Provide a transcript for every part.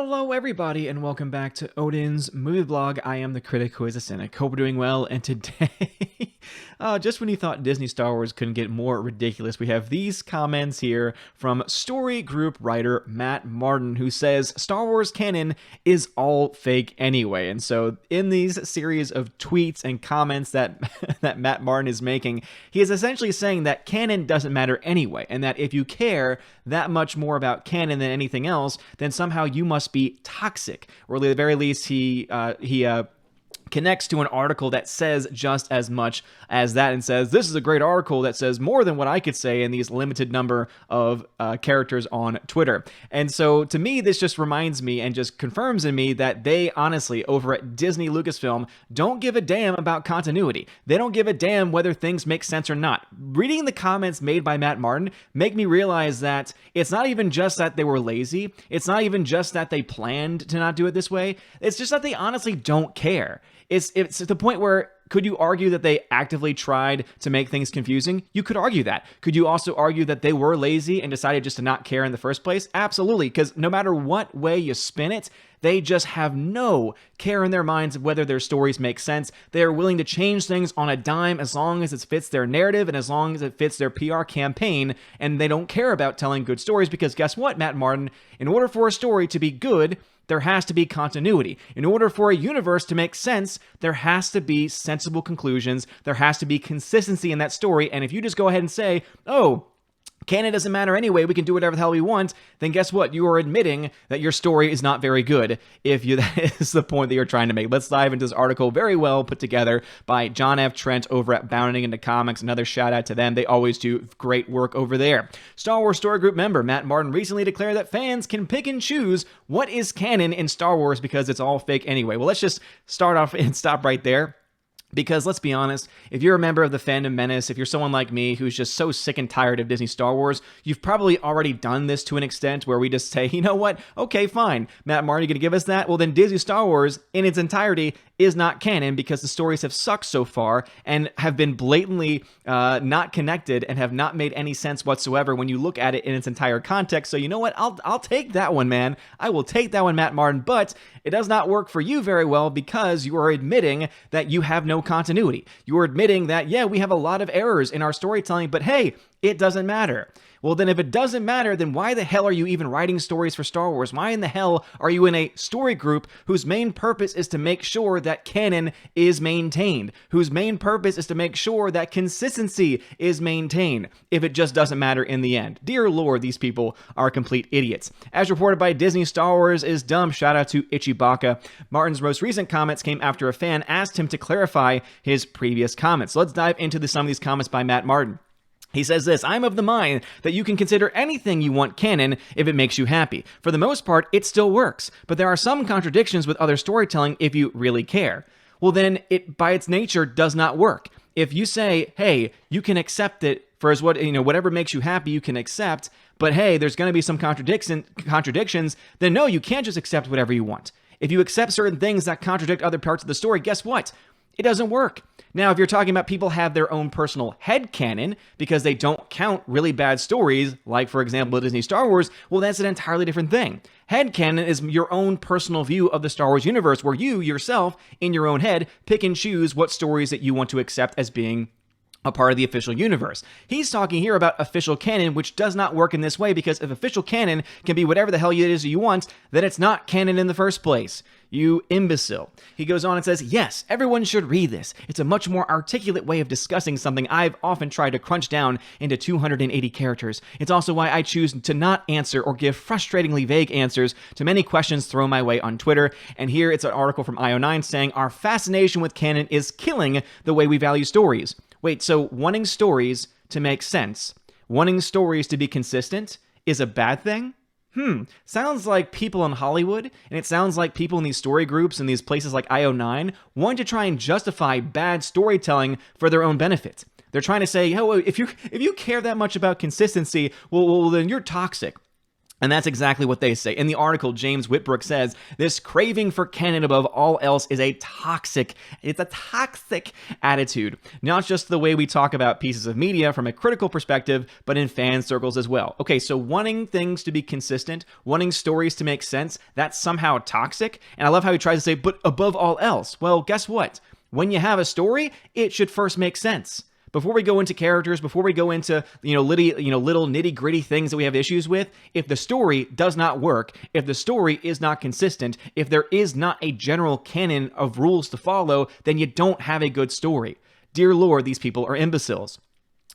Hello, everybody, and welcome back to Odin's movie blog. I am the critic who is a cynic. Hope we're doing well, and today, just when you thought Disney Star Wars couldn't get more ridiculous, we have these comments here from story group writer Matt Martin, who says Star Wars canon is all fake anyway. And so, in these series of tweets and comments that that Matt Martin is making, he is essentially saying that canon doesn't matter anyway, and that if you care that much more about canon than anything else, then somehow you must be toxic, or at the very least he connects to an article that says just as much as that and says, this is a great article that says more than what I could say in these limited number of characters on Twitter. And so to me, this just reminds me and just confirms in me that they honestly, over at Disney Lucasfilm, don't give a damn about continuity. They don't give a damn whether things make sense or not. Reading the comments made by Matt Martin make me realize that it's not even just that they were lazy. It's not even just that they planned to not do it this way. It's just that they honestly don't care. It's to the point where, could you argue that they actively tried to make things confusing? You could argue that. Could you also argue that they were lazy and decided just to not care in the first place? Absolutely, because no matter what way you spin it, they just have no care in their minds of whether their stories make sense. They are willing to change things on a dime as long as it fits their narrative and as long as it fits their PR campaign, and they don't care about telling good stories because guess what, Matt Martin? In order for a story to be good, there has to be continuity. In order for a universe to make sense, there has to be sensible conclusions. There has to be consistency in that story. And if you just go ahead and say, oh, canon doesn't matter anyway, we can do whatever the hell we want, then guess what? You are admitting that your story is not very good, if that is the point that you're trying to make. Let's dive into this article, very well put together by John F. Trent over at Bounding Into Comics. Another shout out to them. They always do great work over there. Star Wars Story Group member Matt Martin recently declared that fans can pick and choose what is canon in Star Wars because it's all fake anyway. Well, let's just start off and stop right there. Because let's be honest, if you're a member of the fandom menace, if you're someone like me who's just so sick and tired of Disney Star Wars, you've probably already done this to an extent where we just say, you know what, okay, fine, Matt Martin, you gonna give us that? Well, then Disney Star Wars in its entirety is not canon because the stories have sucked so far and have been blatantly not connected and have not made any sense whatsoever when you look at it in its entire context. So you know what, I'll take that one, man. I will take that one, Matt Martin, but it does not work for you very well because you are admitting that you have no continuity. You are admitting that, yeah, we have a lot of errors in our storytelling, but hey, it doesn't matter. Well, then if it doesn't matter, then why the hell are you even writing stories for Star Wars? Why in the hell are you in a story group whose main purpose is to make sure that canon is maintained, whose main purpose is to make sure that consistency is maintained, if it just doesn't matter in the end? Dear Lord, these people are complete idiots. As reported by Disney, Star Wars is dumb. Shout out to Ichibaka. Martin's most recent comments came after a fan asked him to clarify his previous comments. So let's dive into some of these comments by Matt Martin. He says this, I'm of the mind that you can consider anything you want canon if it makes you happy. For the most part, it still works, but there are some contradictions with other storytelling if you really care. Well, then it, by its nature, does not work. If you say, hey, you can accept it for as what, whatever makes you happy, you can accept, but hey, there's going to be some contradictions, then no, you can't just accept whatever you want. If you accept certain things that contradict other parts of the story, guess what? It doesn't work. Now, if you're talking about people have their own personal headcanon because they don't count really bad stories, like, for example, Disney Star Wars, well, that's an entirely different thing. Headcanon is your own personal view of the Star Wars universe where you, yourself, in your own head, pick and choose what stories that you want to accept as being a part of the official universe. He's talking here about official canon, which does not work in this way because if official canon can be whatever the hell it is you want, then it's not canon in the first place. You imbecile. He goes on and says, yes, everyone should read this. It's a much more articulate way of discussing something I've often tried to crunch down into 280 characters. It's also why I choose to not answer or give frustratingly vague answers to many questions thrown my way on Twitter. And here it's an article from IO9 saying, our fascination with canon is killing the way we value stories. Wait, so wanting stories to make sense, wanting stories to be consistent is a bad thing? Sounds like people in Hollywood, and it sounds like people in these story groups and these places like IO9 want to try and justify bad storytelling for their own benefit. They're trying to say, oh, if you care that much about consistency, well, then you're toxic. And that's exactly what they say. In the article, James Whitbrook says, this craving for canon above all else is it's a toxic attitude. Not just the way we talk about pieces of media from a critical perspective, but in fan circles as well. Okay, so wanting things to be consistent, wanting stories to make sense, that's somehow toxic. And I love how he tries to say, but above all else. Well, guess what? When you have a story, it should first make sense. Before we go into characters, before we go into, little nitty-gritty things that we have issues with, if the story does not work, if the story is not consistent, if there is not a general canon of rules to follow, then you don't have a good story. Dear Lord, these people are imbeciles.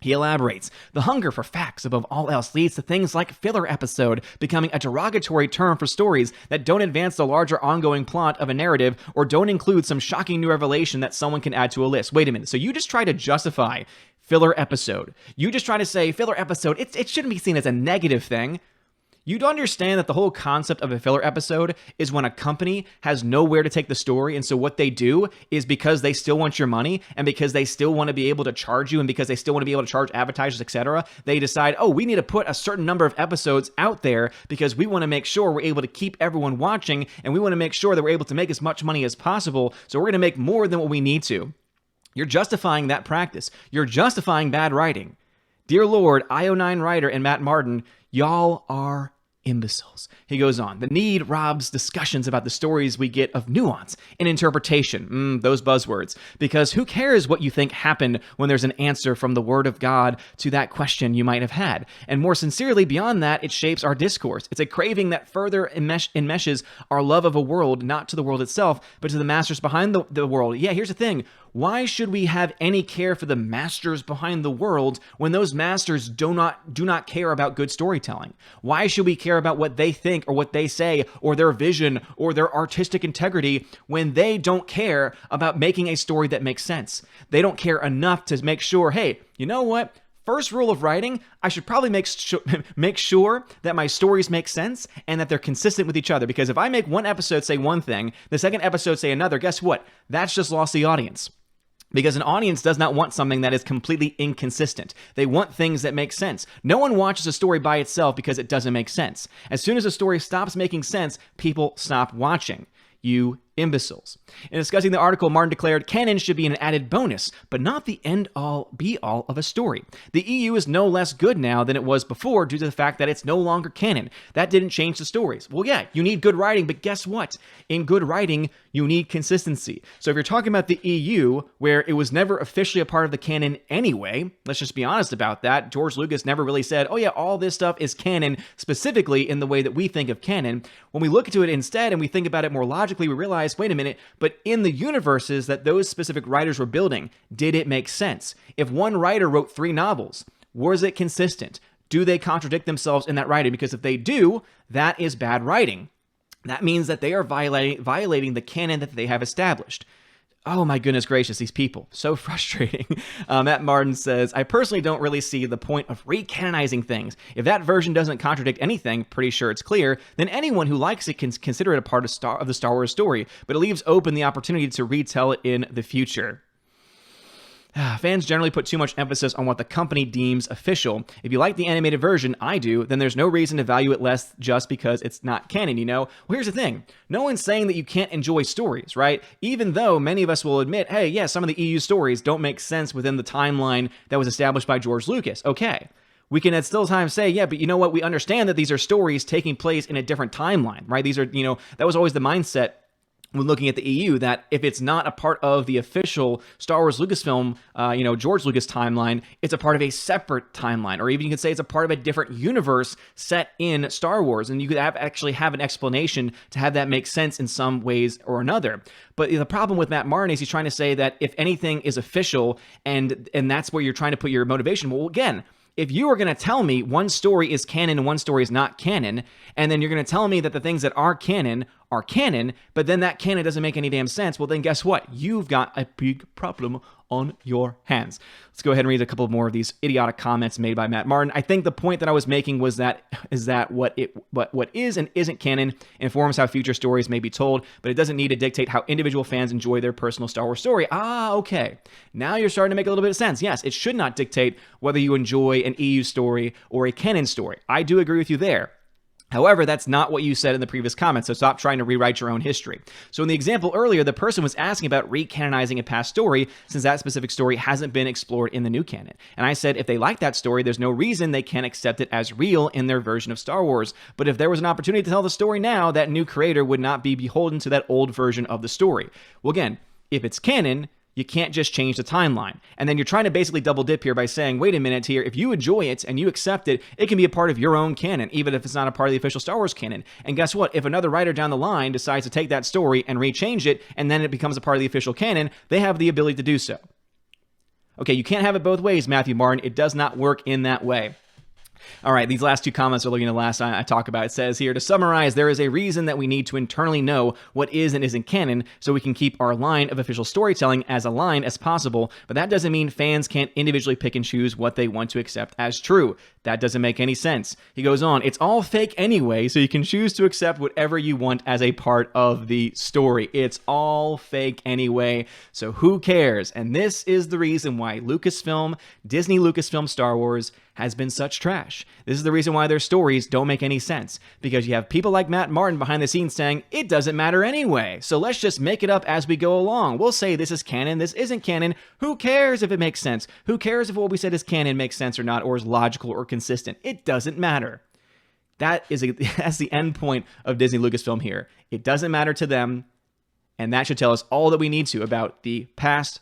He elaborates, the hunger for facts above all else leads to things like filler episode becoming a derogatory term for stories that don't advance the larger ongoing plot of a narrative or don't include some shocking new revelation that someone can add to a list. Wait a minute, so you just try to justify filler episode. You just try to say filler episode, it shouldn't be seen as a negative thing. You'd understand that the whole concept of a filler episode is when a company has nowhere to take the story, and so what they do is because they still want your money, and because they still want to be able to charge you, and because they still want to be able to charge advertisers, etc., they decide, oh, we need to put a certain number of episodes out there because we want to make sure we're able to keep everyone watching, and we want to make sure that we're able to make as much money as possible, so we're going to make more than what we need to. You're justifying that practice. You're justifying bad writing. Dear Lord, IO9 writer and Matt Martin, y'all are imbeciles. He goes on, the need robs discussions about the stories we get of nuance and interpretation, those buzzwords, because who cares what you think happened when there's an answer from the Word of God to that question you might have had? And more sincerely, beyond that, it shapes our discourse. It's a craving that further enmeshes our love of a world, not to the world itself, but to the masters behind the world. Yeah, here's the thing. Why should we have any care for the masters behind the world when those masters do not care about good storytelling? Why should we care about what they think or what they say or their vision or their artistic integrity when they don't care about making a story that makes sense? They don't care enough to make sure, hey, you know what? First rule of writing, I should probably make sure that my stories make sense and that they're consistent with each other. Because if I make one episode say one thing, the second episode say another, guess what? That's just lost the audience. Because an audience does not want something that is completely inconsistent. They want things that make sense. No one watches a story by itself because it doesn't make sense. As soon as a story stops making sense, people stop watching. You imbeciles. In discussing the article, Martin declared, canon should be an added bonus, but not the end-all, be-all of a story. The EU is no less good now than it was before due to the fact that it's no longer canon. That didn't change the stories. Well, yeah, you need good writing, but guess what? In good writing, you need consistency. So if you're talking about the EU, where it was never officially a part of the canon anyway, let's just be honest about that. George Lucas never really said, oh yeah, all this stuff is canon, specifically in the way that we think of canon. When we look into it instead and we think about it more logically, we realize, wait a minute, but in the universes that those specific writers were building, did it make sense? If one writer wrote 3 novels, was it consistent? Do they contradict themselves in that writing? Because if they do, that is bad writing. That means that they are violating the canon that they have established. Oh my goodness gracious, these people. So frustrating. Matt Martin says, I personally don't really see the point of recanonizing things. If that version doesn't contradict anything, pretty sure it's clear, then anyone who likes it can consider it a part of the Star Wars story, but it leaves open the opportunity to retell it in the future. Fans generally put too much emphasis on what the company deems official. If you like the animated version, I do, then there's no reason to value it less just because it's not canon, you know? Well, here's the thing. No one's saying that you can't enjoy stories, right? Even though many of us will admit, hey, yeah, some of the EU stories don't make sense within the timeline that was established by George Lucas. Okay. We can at still times say, yeah, but you know what? We understand that these are stories taking place in a different timeline, right? These are, that was always the mindset when looking at the EU, that if it's not a part of the official Star Wars Lucasfilm, George Lucas timeline, it's a part of a separate timeline, or even you could say it's a part of a different universe set in Star Wars, and you could actually have an explanation to have that make sense in some ways or another. But the problem with Matt Martin is he's trying to say that if anything is official, and that's where you're trying to put your motivation, well, again, if you are going to tell me one story is canon and one story is not canon, and then you're going to tell me that the things that are canon, but then that canon doesn't make any damn sense, well then guess what? You've got a big problem on your hands. Let's go ahead and read a couple more of these idiotic comments made by Matt Martin. I think the point that I was making was that what is and isn't canon informs how future stories may be told, but it doesn't need to dictate how individual fans enjoy their personal Star Wars story. Okay. Now you're starting to make a little bit of sense. Yes, it should not dictate whether you enjoy an EU story or a canon story. I do agree with you there. However, that's not what you said in the previous comment, so stop trying to rewrite your own history. So in the example earlier, the person was asking about recanonizing a past story since that specific story hasn't been explored in the new canon. And I said if they like that story, there's no reason they can't accept it as real in their version of Star Wars. But if there was an opportunity to tell the story now, that new creator would not be beholden to that old version of the story. Well, again, if it's canon, you can't just change the timeline. And then you're trying to basically double dip here by saying, wait a minute here, if you enjoy it and you accept it, it can be a part of your own canon, even if it's not a part of the official Star Wars canon. And guess what? If another writer down the line decides to take that story and rechange it, and then it becomes a part of the official canon, they have the ability to do so. Okay, you can't have it both ways, Matthew Martin. It does not work in that way. All right, these last two comments are looking at the last I talk about. It says here, to summarize, there is a reason that we need to internally know what is and isn't canon so we can keep our line of official storytelling as aligned as possible, but that doesn't mean fans can't individually pick and choose what they want to accept as true. That doesn't make any sense. He goes on, it's all fake anyway, so you can choose to accept whatever you want as a part of the story. It's all fake anyway, so who cares? And this is the reason why Disney Lucasfilm Star Wars has been such trash. This is the reason why their stories don't make any sense, because you have people like Matt Martin behind the scenes saying, it doesn't matter anyway, so let's just make it up as we go along. We'll say this is canon, this isn't canon. Who cares if it makes sense? Who cares if what we said is canon makes sense or not, or is logical or consistent? It doesn't matter. That's the end point of Disney Lucasfilm here. It doesn't matter to them, and that should tell us all that we need to about the past,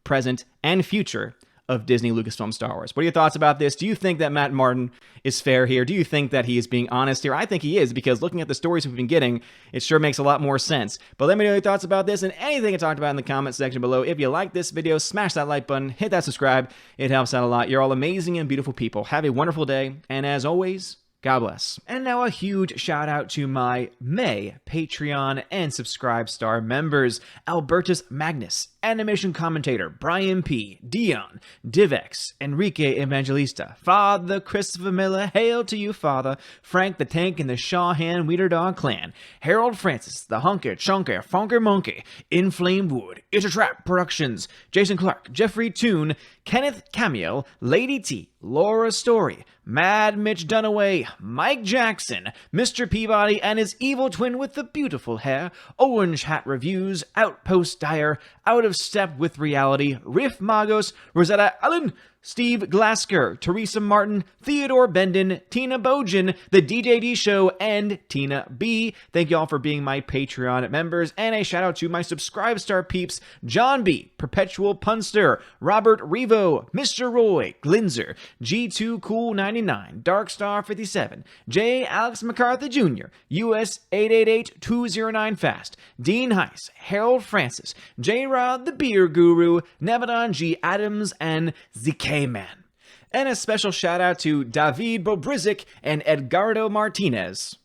present, and future of Disney Lucasfilm Star Wars. What are your thoughts about this? Do you think that Matt Martin is fair here? Do you think that he is being honest here? I think he is, because looking at the stories we've been getting, it sure makes a lot more sense. But let me know your thoughts about this and anything I talked about in the comment section below. If you like this video, smash that like button, hit that subscribe. It helps out a lot. You're all amazing and beautiful people. Have a wonderful day, and as always, God bless. And now a huge shout out to my May Patreon and Subscribe Star members: Albertus Magnus, Animation Commentator Brian P, Dion, Divex, Enrique Evangelista, Father Christopher Miller, hail to you, Father, Frank the Tank and the Shawhan Weeder Dog Clan, Harold Francis, the Hunker Chunker Funker Monkey, Inflame Wood, It's a Trap Productions, Jason Clark, Jeffrey Toon, Kenneth Camiel, Lady T, Laura Story, Mad Mitch Dunaway, Mike Jackson, Mr. Peabody and his evil twin with the beautiful hair, Orange Hat Reviews, Outpost Dyer, Out of Step with Reality, Riff Magos, Rosetta Allen, Steve Glasker, Teresa Martin, Theodore Bendon, Tina Bojan, The DJD Show, and Tina B. Thank you all for being my Patreon members, and a shout out to my Subscribe Star peeps: John B, Perpetual Punster, Robert Revo, Mr. Roy, Glinzer, G2 Cool 99, Darkstar 57, J. Alex McCarthy Jr., US 888209 Fast, Dean Heiss, Harold Francis, J. Rod the Beer Guru, Nebadon G. Adams, and ZK Man. And a special shout out to David Bobrizik and Edgardo Martinez.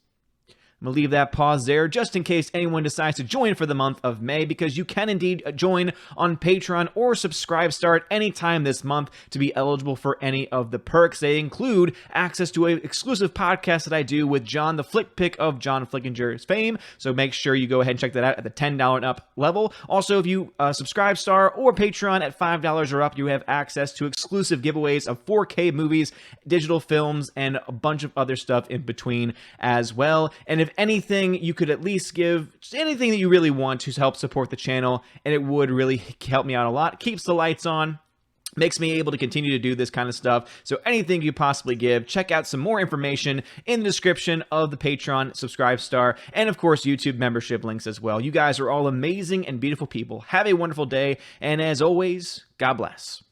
I'm going to leave that pause there just in case anyone decides to join for the month of May, because you can indeed join on Patreon or Subscribe Star at any time this month to be eligible for any of the perks. They include access to an exclusive podcast that I do with John, the Flick Pick of John Flickinger's fame, so make sure you go ahead and check that out at the $10 and up level. Also, if you Subscribe Star or Patreon at $5 or up, you have access to exclusive giveaways of 4K movies, digital films, and a bunch of other stuff in between as well. And if anything, you could at least give just anything that you really want to help support the channel, and it would really help me out a lot. It keeps the lights on, makes me able to continue to do this kind of stuff. So anything you possibly give, check out some more information in the description of the Patreon, Subscribe Star, and of course YouTube membership links as well. You guys are all amazing and beautiful people. Have a wonderful day, and as always, God bless.